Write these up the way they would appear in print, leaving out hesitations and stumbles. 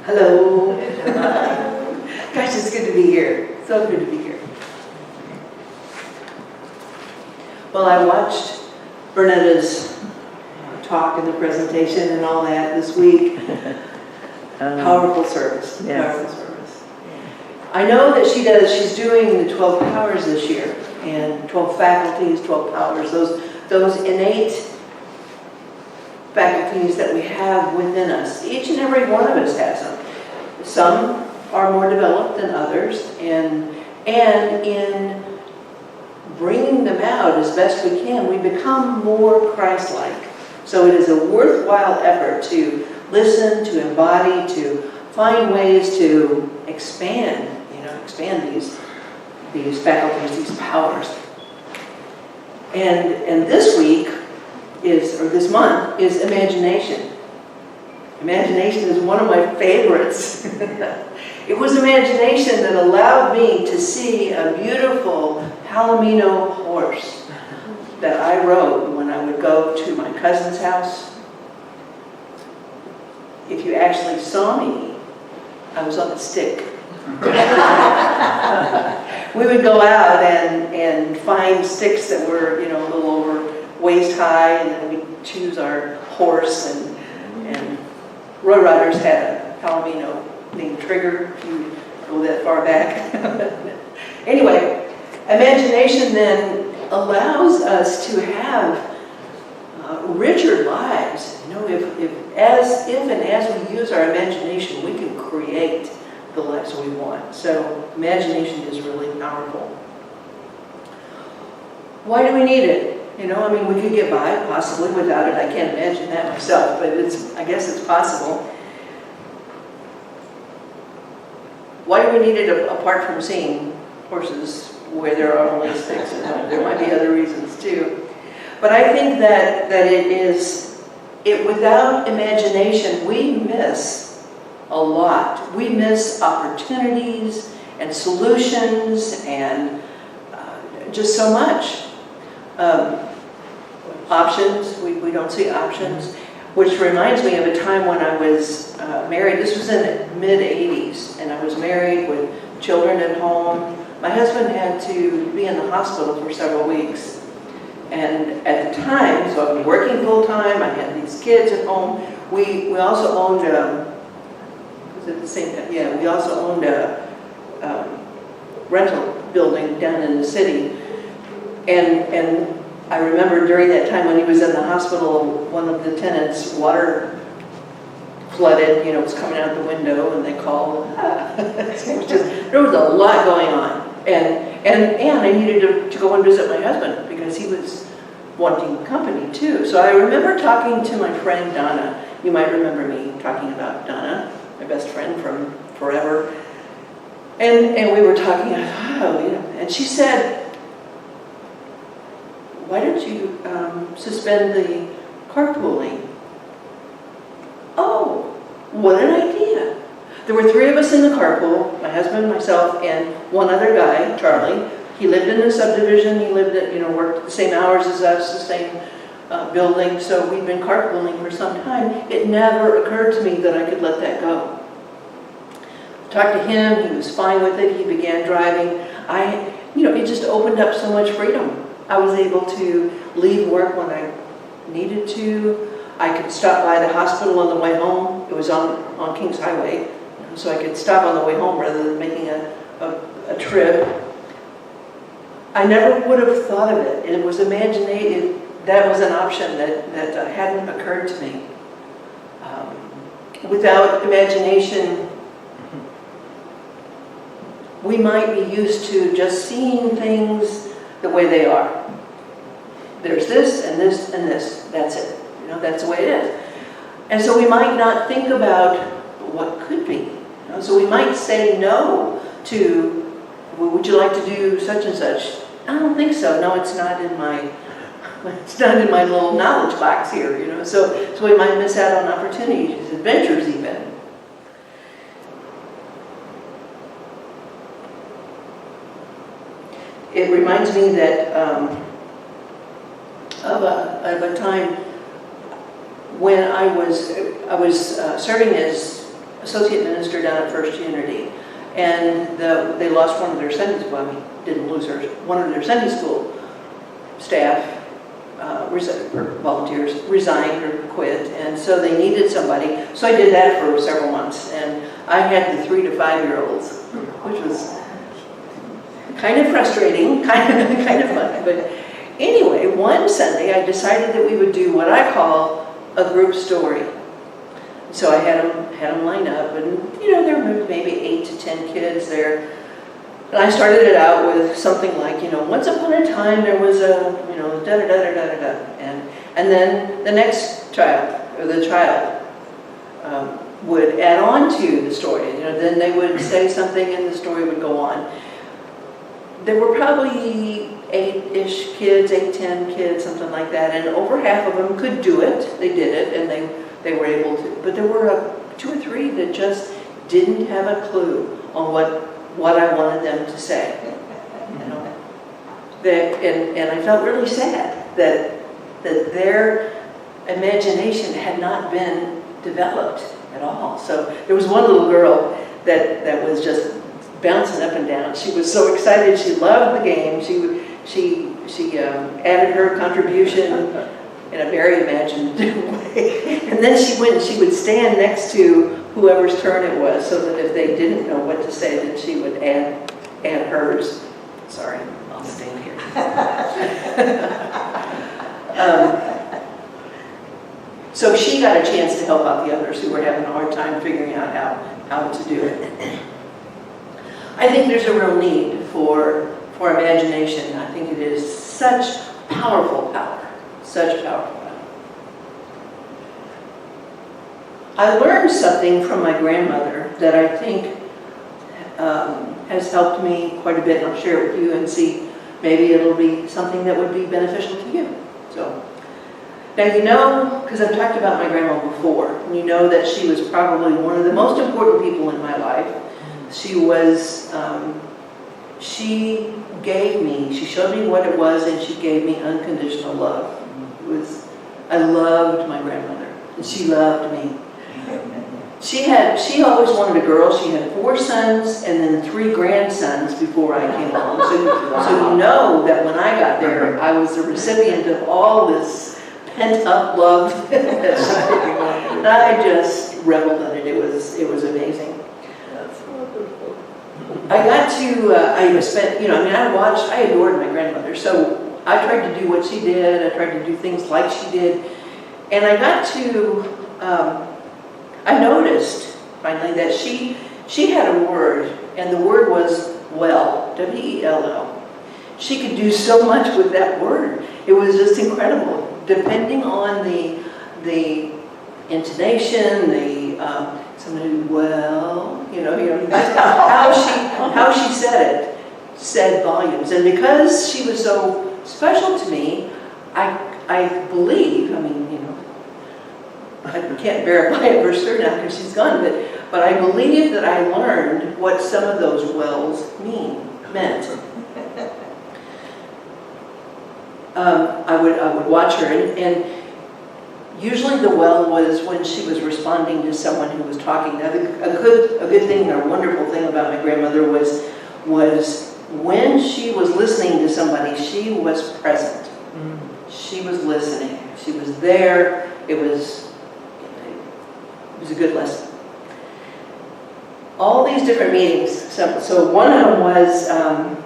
Hello. Gosh, it's good to be here. So good to be here. Well, I watched Bernetta's talk and the presentation and all that this week. Powerful service. Yes. Powerful service. I know that she's doing the 12 powers this year, and 12 faculties, 12 powers, those innate faculties that we have within us. Each and every one of us has them. Some are more developed than others, and in bringing them out as best we can, we become more Christ-like. So it is a worthwhile effort to listen, to embody, to find ways to expand these faculties, these powers. And this week this month is imagination. Imagination is one of my favorites. It was imagination that allowed me to see a beautiful Palomino horse that I rode when I would go to my cousin's house. If you actually saw me, I was on a stick. We would go out and find sticks that were, a little over waist high, and then we'd choose our horse, and Roy Rogers had a Palomino named Trigger, if you go that far back. Anyway, imagination then allows us to have richer lives. If and as we use our imagination, we can create the lives we want. So imagination is really powerful. Why do we need it? We could get by possibly without it. I can't imagine that myself, but I guess it's possible. Why do we need it apart from seeing horses where there are only sticks? There might be other reasons too. But I think that without imagination, we miss a lot. We miss opportunities and solutions and just so much. Options, we don't see options, which reminds me of a time when I was married. This was in the mid-'80s, and I was married with children at home. My husband had to be in the hospital for several weeks. And at the time, so I was working full-time, I had these kids at home. We also owned we also owned a rental building down in the city. And I remember during that time when he was in the hospital, one of the tenants' water flooded, it was coming out the window, and they called. There was a lot going on. And I needed to go and visit my husband because he was wanting company too. So I remember talking to my friend Donna. You might remember me talking about Donna, my best friend from forever. And we were talking, and she said, why don't you suspend the carpooling? Oh, what an idea. There were three of us in the carpool, my husband, myself, and one other guy, Charlie. He lived in the subdivision. He lived worked the same hours as us, the same building. So we'd been carpooling for some time. It never occurred to me that I could let that go. Talked to him. He was fine with it. He began driving. It just opened up so much freedom. I was able to leave work when I needed to. I could stop by the hospital on the way home. It was on Kings Highway, so I could stop on the way home rather than making a trip. I never would have thought of it. It was imaginative. That was an option that hadn't occurred to me. Without imagination, we might be used to just seeing things the way they are. There's this and this and this. That's it. That's the way it is. And so we might not think about what could be. So we might say no to, well, would you like to do such and such? I don't think so. No, it's not in my little knowledge box here. So we might miss out on opportunities, adventures even. It reminds me that of a time when I was serving as associate minister down at First Unity. And they lost one of their Sunday school, I mean, didn't lose her, one of their Sunday school staff, volunteers, resigned or quit, and so they needed somebody. So I did that for several months, and I had the 3 to 5-year-olds, which was kind of frustrating, kind of fun. But anyway, one Sunday I decided that we would do what I call a group story. So I had them line up, and there were maybe 8 to 10 kids there. And I started it out with something like, once upon a time there was a, da da da da da da, and then the next child would add on to the story. Then they would say something, and the story would go on. There were probably 8-ish kids, 8, 10 kids, something like that, and over half of them could do it. They did it, and they were able to. But there were 2 or 3 that just didn't have a clue on what I wanted them to say. And I felt really sad that their imagination had not been developed at all. So there was one little girl that was just bouncing up and down. She was so excited. She loved the game. She added her contribution in a very imaginative way. And then she would stand next to whoever's turn it was, so that if they didn't know what to say, then she would add hers. Sorry, I'll stand here. So she got a chance to help out the others who were having a hard time figuring out how to do it. I think there's a real need for imagination. I think it is such powerful power, such powerful power. I learned something from my grandmother that I think has helped me quite a bit, and I'll share it with you and see maybe it'll be something that would be beneficial to you. So, now because I've talked about my grandma before, and that she was probably one of the most important people in my life. She was, she showed me what it was, and she gave me unconditional love. I loved my grandmother, and she loved me. She always wanted a girl. She had 4 sons and then 3 grandsons before I came along. So that when I got there, I was the recipient of all this pent-up love. And I just reveled in it. It was amazing. That's wonderful. I got to, I adored my grandmother. So I tried to do what she did. I tried to do things like she did. And I got to, I noticed finally that she had a word, and the word was well, W-E-L-L. She could do so much with that word. It was just incredible, depending on the intonation, how she said it, said volumes. And because she was so special to me, I believe, I can't verify it for sure now because she's gone, but I believe that I learned what some of those wells meant. I would watch her, and usually the well was when she was responding to someone who was talking. Now, a good thing, a wonderful thing about my grandmother was when she was listening to somebody, she was present. She was listening. She was there. It was a good lesson. All these different meetings. So one of them was, I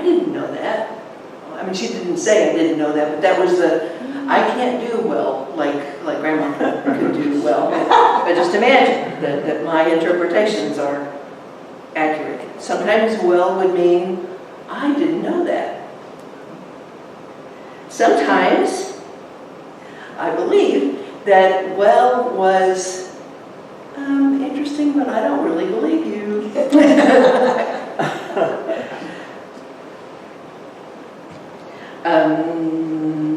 didn't know that. She didn't say I didn't know that, but that was I can't do well like Grandma could do well. But just imagine that my interpretations are accurate. Sometimes well would mean, I didn't know that. Sometimes, I believe that well was interesting, but I don't really believe you.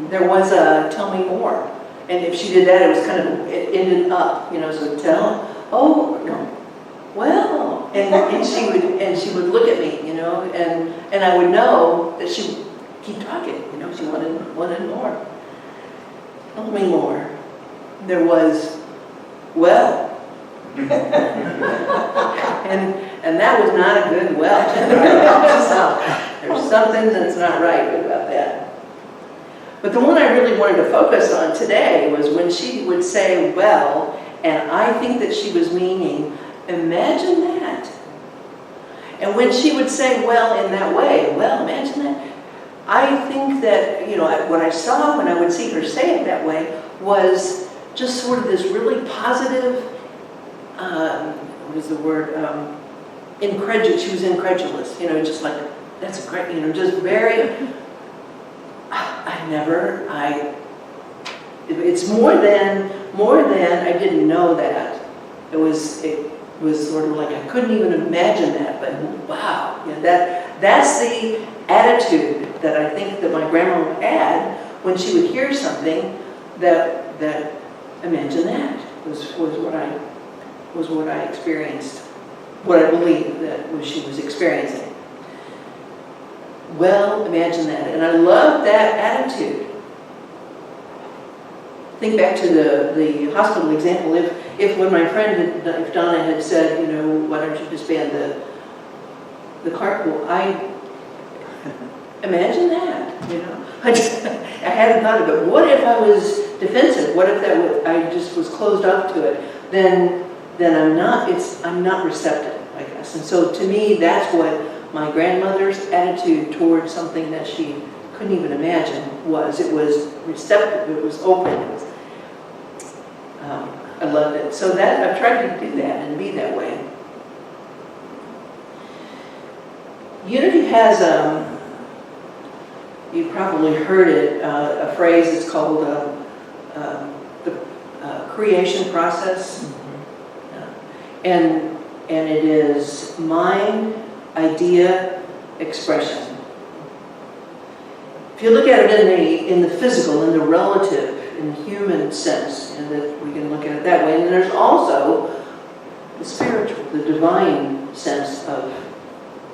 There was a tell me more, and if she did that, it ended up, so tell, well, and she would look at me, and I would know that she would keep talking, she wanted more. Tell me more. There was, well, And that was not a good well. So there's something that's not right about that. But the one I really wanted to focus on today was when she would say, well, and I think that she was meaning, imagine that. And when she would say, well, in that way, well, imagine that, I think that, what I saw when I would see her say it that way was just sort of this really positive, what is the word, incredulous. She was incredulous, just like, that's great, just very, it's more than I didn't know that. It was sort of like I couldn't even imagine that, but wow, that's the attitude that I think that my grandma had when she would hear something that imagine that was what I experienced, what I believed that she was experiencing. Well, imagine that, and I love that attitude. Think back to the hospital example. If when my friend, if Donna had said, why don't you disband the carpool, imagine that, I hadn't thought of it. What if I was defensive? What if I just was closed off to it? Then I'm not receptive, I guess. And so to me, that's what my grandmother's attitude towards something that she couldn't even imagine was. It was receptive, it was open. I loved it. So that I've tried to do that and be that way. Unity has, you've probably heard it, a phrase. It's called the creation process, and it is mind, idea, expression. If you look at it in the physical, in the relative, in the human sense, and that we can look at it that way, and then there's also the spiritual, the divine sense of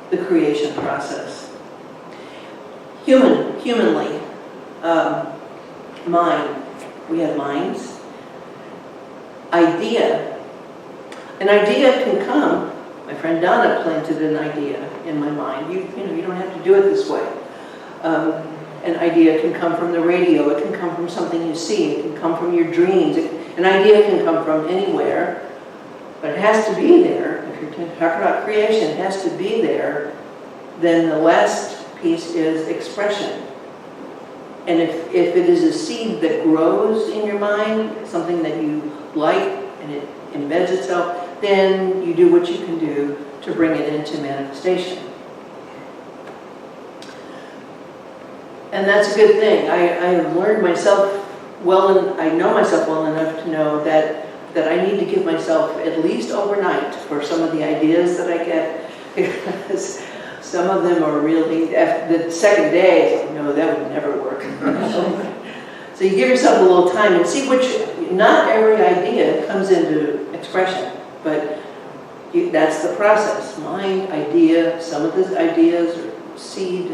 the creation process. Humanly, mind, we have minds. Idea, an idea can come. My friend Donna planted an idea in my mind. You don't have to do it this way. An idea can come from the radio. It can come from something you see. It can come from your dreams. An idea can come from anywhere, but it has to be there. If you're talking about creation, it has to be there. Then the last piece is expression. And if it is a seed that grows in your mind, something that you like, and it embeds itself, then you do what you can do to bring it into manifestation. And that's a good thing. I have learned myself well, and I know myself well enough to know that I need to give myself at least overnight for some of the ideas that I get, because some of them are really, the second day, it's like, no, that would never work. So you give yourself a little time and see not every idea comes into expression, but that's the process. Mind, idea, some of the ideas are seed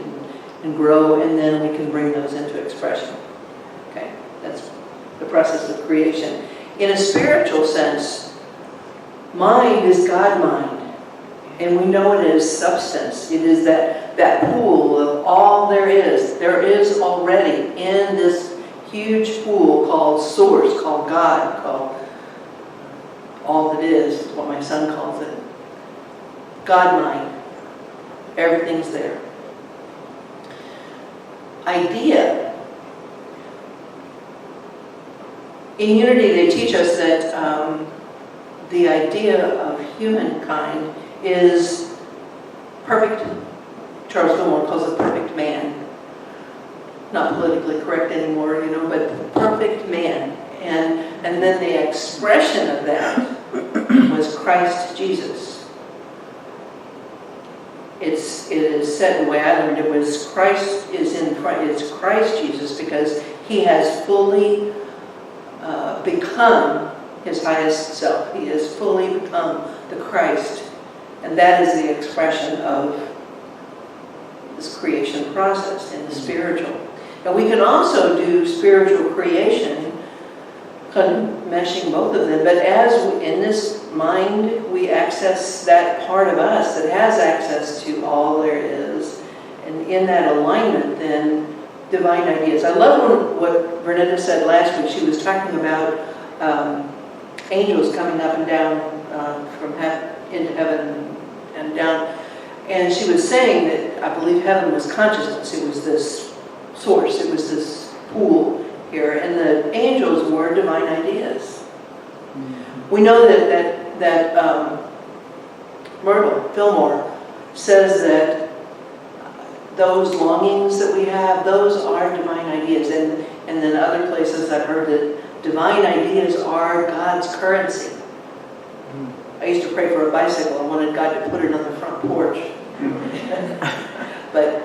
and grow, and then we can bring those into expression. Okay, that's the process of creation. In a spiritual sense, mind is God mind, and we know it as substance. It is that pool of all there is. There is already in this huge pool called Source, called God, called all that is what my son calls it. God mind. Everything's there. Idea. In Unity, they teach us that the idea of humankind is perfect. Charles Fillmore calls it perfect man. Not politically correct anymore, but perfect man. And then the expression of that was Christ Jesus. It is said, the way I learned it was Christ is in Christ. It's Christ Jesus because he has fully become his highest self. He has fully become the Christ, and that is the expression of this creation process in the spiritual. Now we can also do spiritual creation kind of meshing both of them. But as we, in this mind, we access that part of us that has access to all there is, and in that alignment, then divine ideas. I love what Bernetta said last week. She was talking about angels coming up and down from into heaven and down. And she was saying that I believe heaven was consciousness. It was this source. It was this pool here. And the angels were divine ideas. We know that Myrtle Fillmore says that those longings that we have, those are divine ideas. And then other places I've heard that divine ideas are God's currency. I used to pray for a bicycle. I wanted God to put it on the front porch. But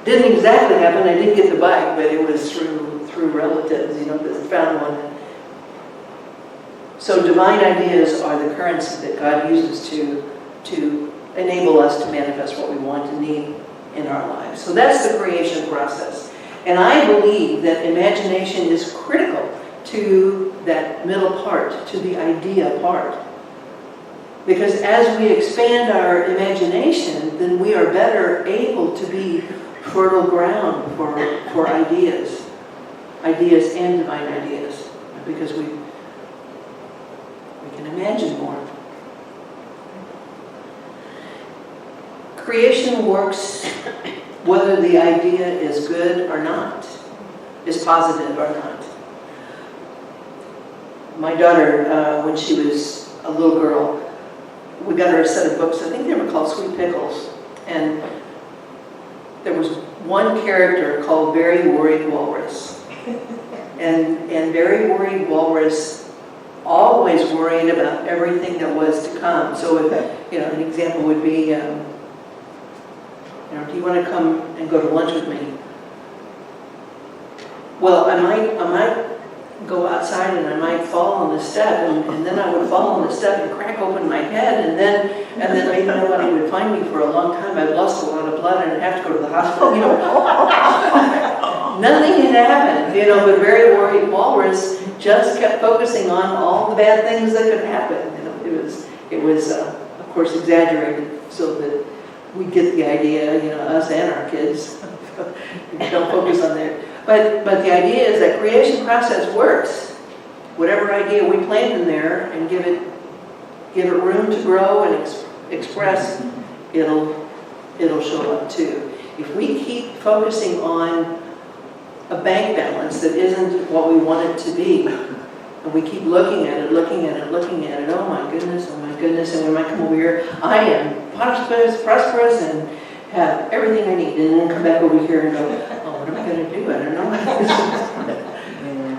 didn't exactly happen. I did get the bike, but it was through relatives, that found one. So divine ideas are the currency that God uses to enable us to manifest what we want and need in our lives. So that's the creation process. And I believe that imagination is critical to that middle part, to the idea part. Because as we expand our imagination, then we are better able to be fertile ground for ideas and divine ideas, because we can imagine more. Creation works whether the idea is good or not, is positive or not. My daughter, when she was a little girl, we got her a set of books. I think they were called Sweet Pickles. And there was one character called Very Worried Walrus. And Very Worried Walrus always worried about everything that was to come. So if, an example would be, do you want to come and go to lunch with me? Well, I might go outside and I might fall on the step, and then I would fall on the step and crack open my head, and then maybe nobody would find me for a long time. I'd lost a lot of blood and I'd have to go to the hospital. Nothing had happened, but Very Worried Walrus just kept focusing on all the bad things that could happen. It was of course exaggerated so that we get the idea, us and our kids. Don't focus on that. But the idea is that creation process works. Whatever idea we plant in there and give it room to grow and express, it'll show up too. If we keep focusing on a bank balance that isn't what we want it to be, and we keep looking at it, oh my goodness, and we might come over here, I am prosperous and have everything I need, and then come back over here and go, oh, what am I going to do? I don't know.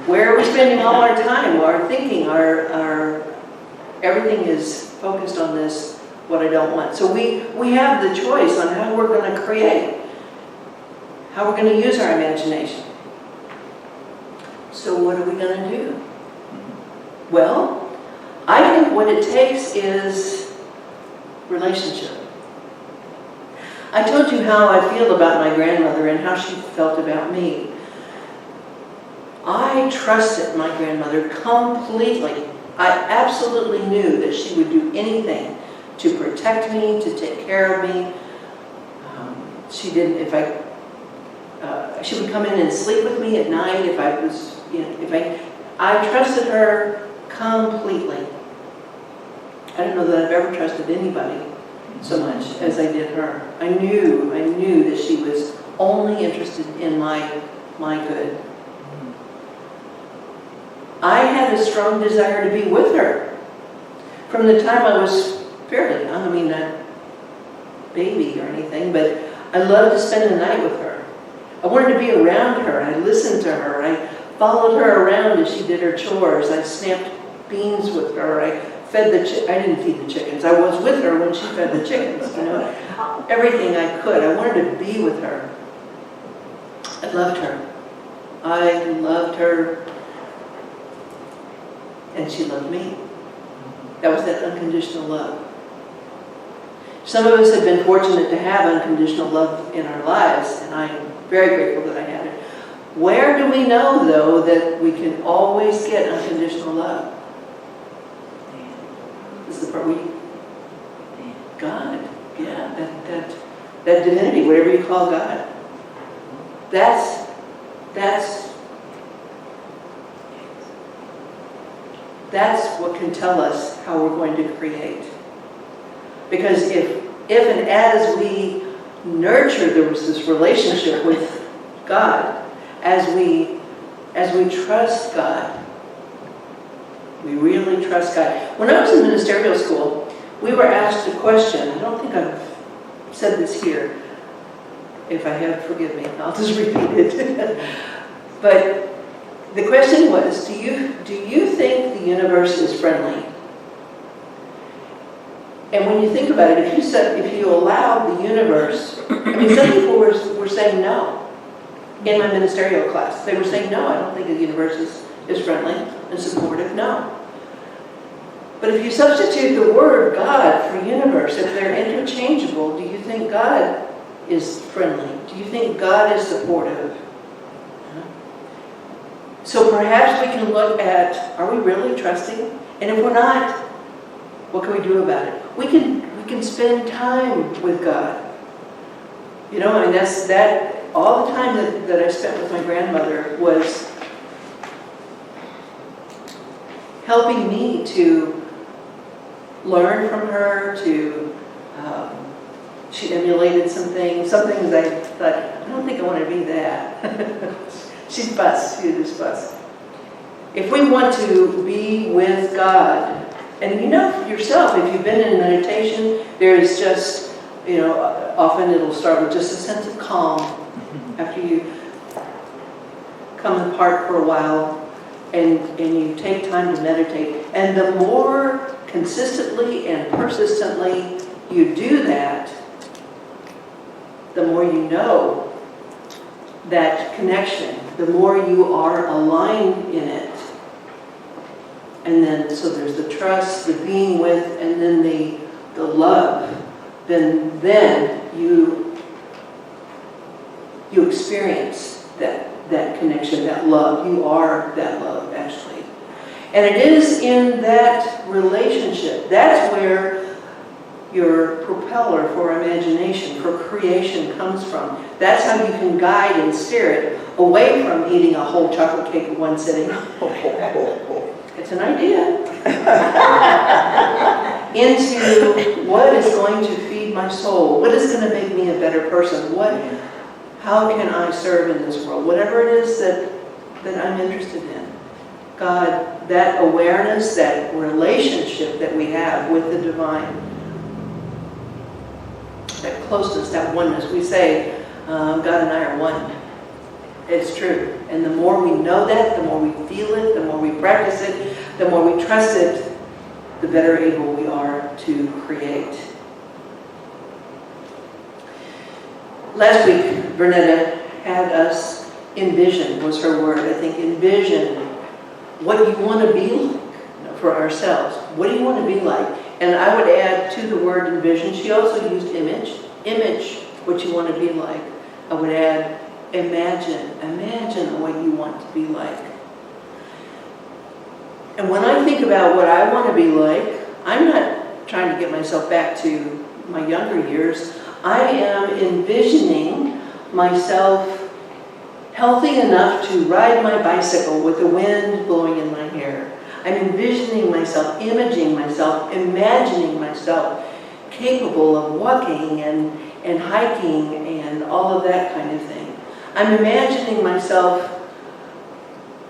Where are we spending all our time, our thinking, our everything is focused on this, what I don't want. So we have the choice on how we're going to create, how we're going to use our imagination. So what are we going to do? Well, I think what it takes is relationship. I told you how I feel about my grandmother and how she felt about me. I trusted my grandmother completely. I absolutely knew that she would do anything to protect me, to take care of me. She didn't. She would come in and sleep with me at night if I was. I trusted her completely. I don't know that I've ever trusted anybody so much as I did her. I knew that she was only interested in my good. I had a strong desire to be with her. From the time I was fairly young, not baby or anything, but I loved to spend the night with her. I wanted to be around her. I listened to her. I followed her around as she did her chores. I snapped beans with her. I fed I didn't feed the chickens. I was with her when she fed the chickens, Everything I could. I wanted to be with her. I loved her. And she loved me. That was that unconditional love. Some of us have been fortunate to have unconditional love in our lives, and I'm very grateful that I had it. Where do we know, though, that we can always get unconditional love? This is the part God, yeah, that divinity, whatever you call God. That's what can tell us how we're going to create. Because if and as we nurture this relationship with God, as we trust God, we really trust God. When I was in ministerial school, we were asked a question. I don't think I've said this here. If I have, forgive me. I'll just repeat it. But the question was, do you think the universe is friendly? And when you think about it, if you allow the universe, I mean, some people were saying no. In my ministerial class, they were saying, no, I don't think the universe is friendly and supportive, no. But if you substitute the word God for universe, if they're interchangeable, do you think God is friendly? Do you think God is supportive? So perhaps we can look at, are we really trusting? And if we're not, what can we do about it? We can spend time with God. You know, I mean, that all the time that I spent with my grandmother was helping me to learn from her, she emulated some things I thought, I don't think I want to be that. She's this bus. If we want to be with God, and you know for yourself, if you've been in meditation, there's just, you know, often it'll start with just a sense of calm after you come apart for a while and you take time to meditate. And the more consistently and persistently you do that, the more you know that connection, the more you are aligned in it. And then, so there's the trust, the being with, and then the love. Then you experience that connection, that love. You are that love, actually. And it is in that relationship, that's where your propeller for imagination, for creation comes from. That's how you can guide and steer it away from eating a whole chocolate cake in one sitting. It's an idea. Into what is going to feed my soul? What is going to make me a better person? How can I serve in this world? Whatever it is that I'm interested in. God, that awareness, that relationship that we have with the divine, that closeness, that oneness. We say, God and I are one. It's true. And the more we know that, the more we feel it, the more we practice it, the more we trust it, the better able we are to create. Last week, Bernetta had us envision, was her word. I think envision what you want to be for ourselves. What do you want to be like? And I would add to the word envision, she also used image. Image what you want to be like. I would add imagine. Imagine what you want to be like. And when I think about what I want to be like, I'm not trying to get myself back to my younger years. I am envisioning myself healthy enough to ride my bicycle with the wind blowing in my hair. I'm envisioning myself, imaging myself, imagining myself capable of walking and hiking and all of that kind of thing. I'm imagining myself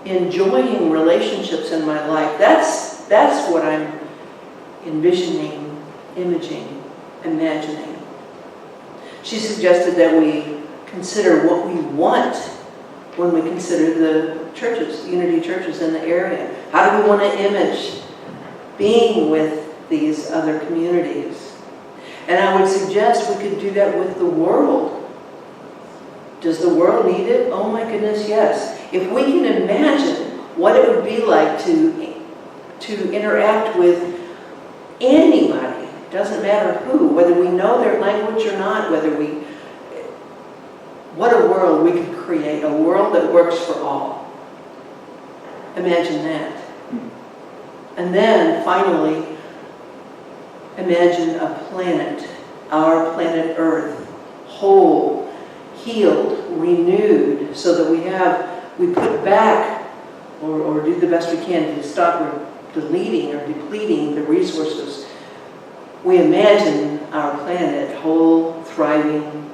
enjoying relationships in my life. That's what I'm envisioning, imaging, imagining. She suggested that we consider what we want when we consider the churches, Unity churches in the area. How do we want to image being with these other communities? And I would suggest we could do that with the world. Does the world need it? Oh my goodness, yes. If we can imagine what it would be like to interact with anybody, doesn't matter who, whether we know their language or not, what a world we could create create a world that works for all. Imagine that. And then, finally, imagine a planet, our planet Earth, whole, healed, renewed, so that we put back, or do the best we can to stop deleting or depleting the resources. We imagine our planet whole, thriving.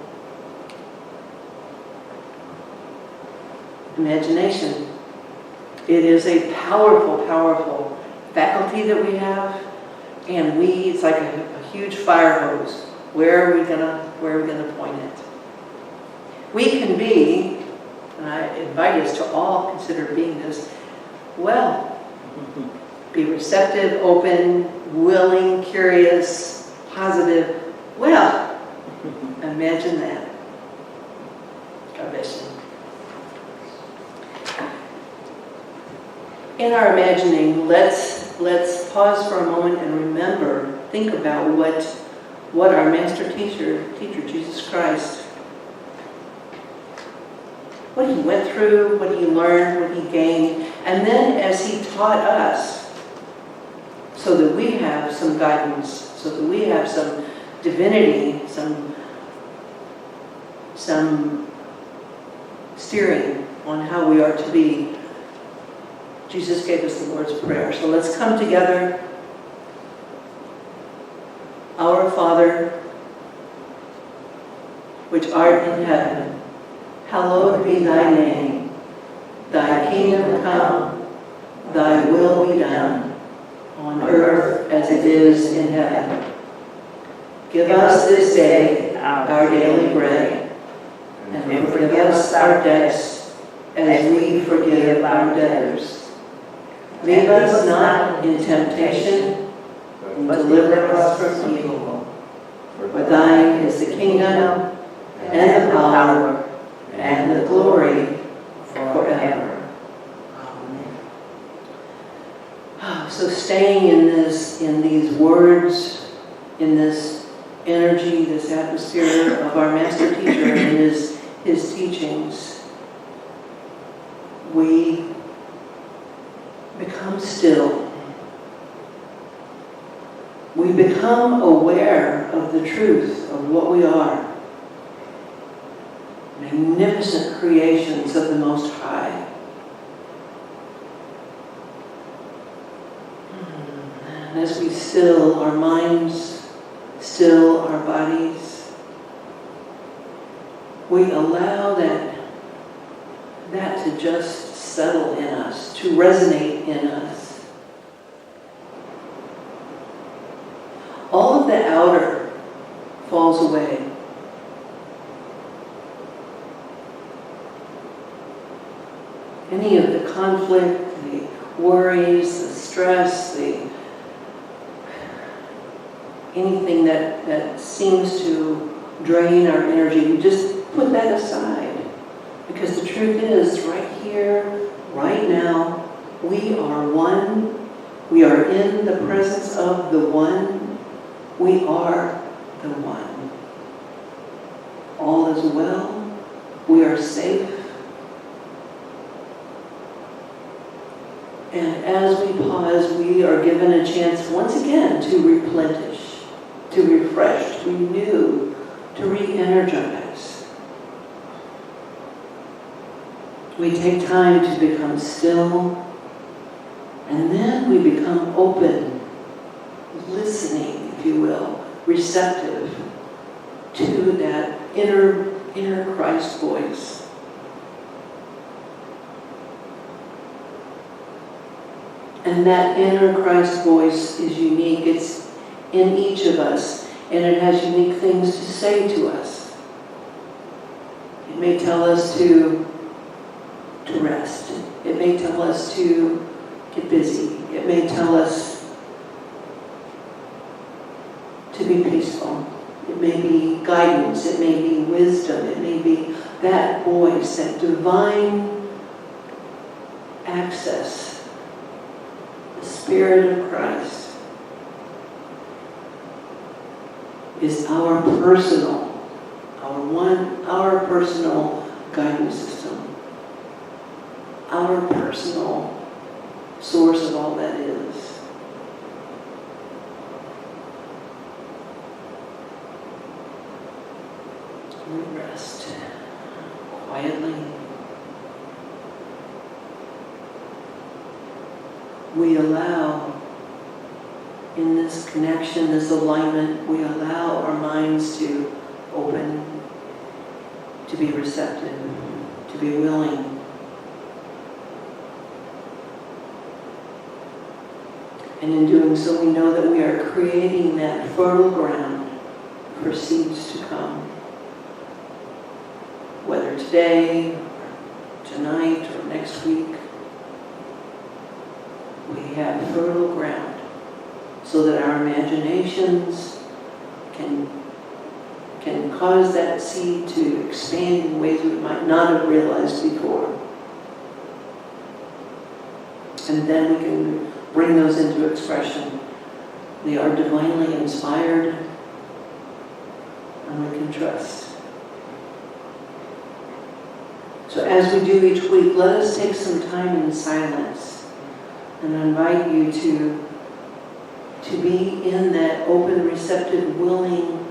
Imagination. It is a powerful, powerful faculty that we have, and it's like a huge fire hose. Where are we gonna point it? We can be, and I invite us to all consider being this, well. Be receptive, open, willing, curious, positive. Well, imagine that. God bless you. In our imagining, let's pause for a moment and remember, think about what our master teacher, Jesus Christ, what he went through, what he learned, what he gained, and then as he taught us, so that we have some guidance, so that we have some divinity, some steering on how we are to be. Jesus gave us the Lord's Prayer. So let's come together. Our Father, which art in heaven, hallowed be thy name. Thy kingdom come, thy will be done, on earth as it is in heaven. Give us this day our daily bread, and forgive us our debts as we forgive our debtors. Lead us not in temptation, but deliver us from evil. For thine is the kingdom, and the power, and the glory forever. So staying in these words, in this energy, this atmosphere of our master teacher and his teachings, we become still. We become aware of the truth of what we are. Magnificent creations of the Most High. And as we still our minds, still our bodies, we allow that to just settle in us, to resonate in us. All of the outer falls away. Any of the conflict, the worries, the stress, anything that seems to drain our energy, we just put that aside. Because the truth is, right here, right now, we are one. We are in the presence of the one. We are the one. All is well. We are safe. And as we pause, we are given a chance once again to replenish, to refresh, to renew, to re-energize. We take time to become still, and then we become open, listening, if you will, receptive to that inner Christ voice. And that inner Christ voice is unique. It's in each of us, and it has unique things to say to us. It may tell us to rest. It may tell us to get busy. It may tell us to be peaceful. It may be guidance. It may be wisdom. It may be that voice, that divine access, the Spirit of Christ is our personal guidance system, our personal source of all that is. We rest quietly. We allow, in this connection, this alignment, we allow our minds to open, to be receptive, to be willing. And in doing so, we know that we are creating that fertile ground for seeds to come. Whether today, or tonight, or next week, we have fertile ground so that our imaginations can cause that seed to expand in ways we might not have realized before. And then we can bring those into expression. They are divinely inspired, and we can trust. So as we do each week, let us take some time in silence and invite you to be in that open, receptive, willing,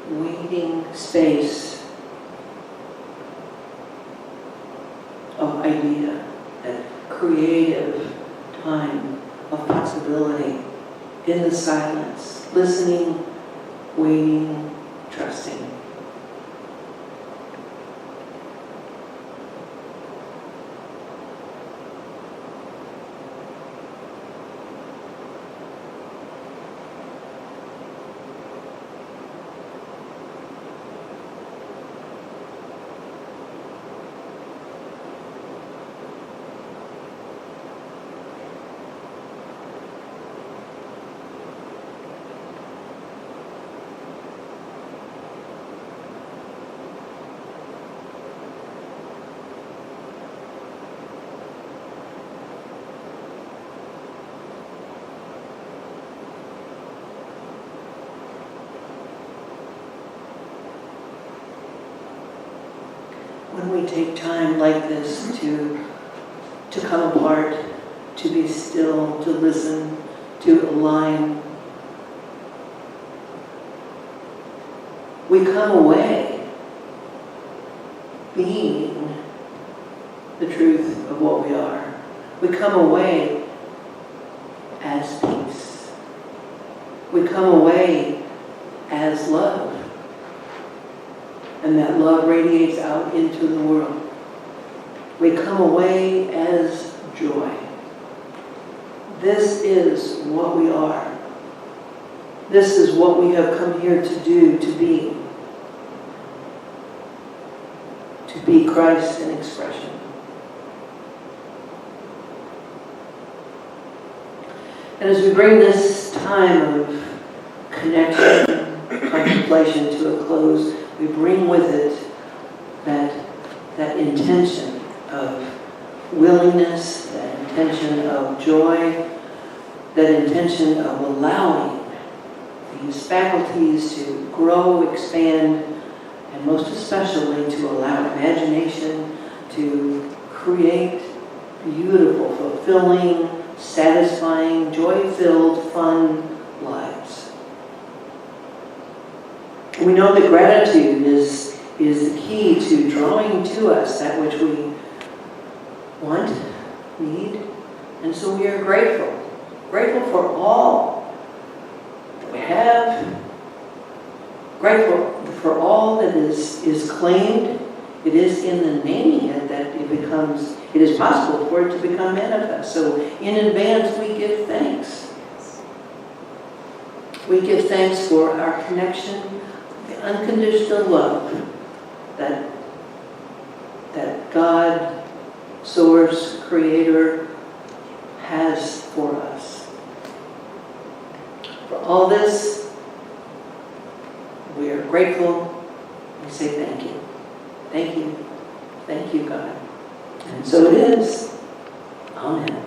waiting space of idea, that creative time of possibility, in the silence, listening, waiting, trusting. When we take time like this to come apart, to be still, to listen, to align, we come away being the truth of what we are. We come away as peace. We come away as love. And that love radiates out into the world. We come away as joy. This is what we are. This is what we have come here to do, to be. To be Christ in expression. And as we bring this time of connection, contemplation to a close, we bring with it that intention of willingness, that intention of joy, that intention of allowing these faculties to grow, expand, and most especially to allow imagination to create beautiful, fulfilling, satisfying, joy-filled, fun lives. We know that gratitude is the key to drawing to us that which we want, need, and so we are grateful. Grateful for all that we have. Grateful for all that is claimed. It is in the naming it that it is possible for it to become manifest. So in advance we give thanks. We give thanks for our connection, the unconditional love that God, Source, Creator, has for us. For all this, we are grateful. We say thank you. Thank you. Thank you, God. And so it is. Amen.